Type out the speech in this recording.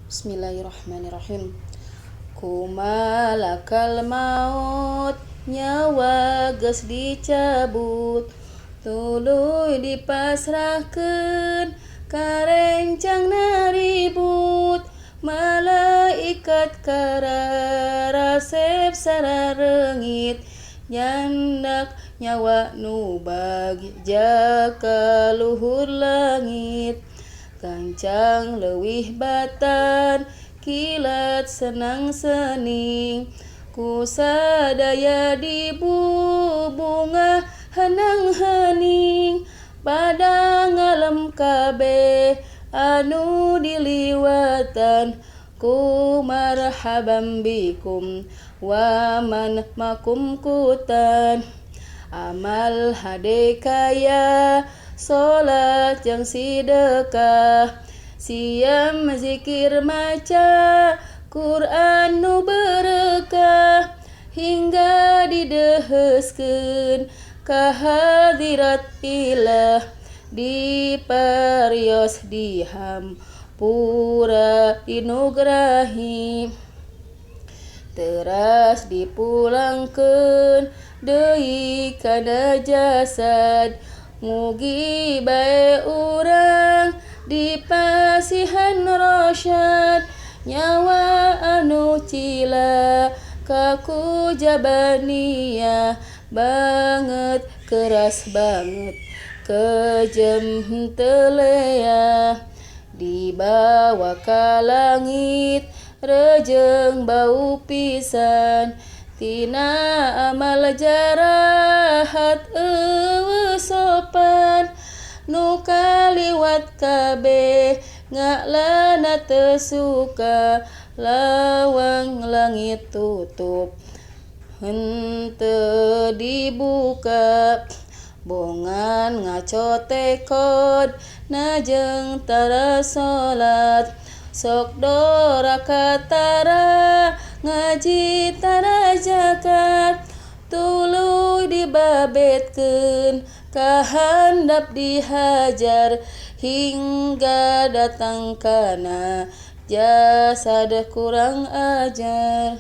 Bismillahirrahmanirrahim. Kumalakal maut, nyawa geus dicabut, tuluy dipasrahkeun karencangna ribut. Malaikat kararasep sarareungit, nyandak nyawa nu bagja ka luhur langit. Gancang leuwih batan, kilat senang sening, ku sadaya dibubungah hanang hening. Pada ngalem kabeh anu diliwatan, ku marhaban bikum wa man makum kutan. Amal hade kaya, solat jeung sidekah, siam zikir maca Quran nu berkah, hingga dideheuskeun ka hadirat ilah, diparios dihampura dinugrahi. Teras dipulangkeun deui kana jasad, mugi bae urang dipasihan rosyad. Nyawa anu cilaka ku jabaniyah, banget keras banget kejem teu leah. Dibawa ka langit rejeung bau pisan, tina amal jarahat eueuh sopan. Nu kaliwat kabeh ngaklana teu suka, lawang langit tutup henteu dibuka. Bongan ngaco tekod na jeung tara solat, sok doraka tara ngaji tara zakat. Tuluy dibabetkeun ka handap dihajar, hingga datang kana jasad kurang ajar.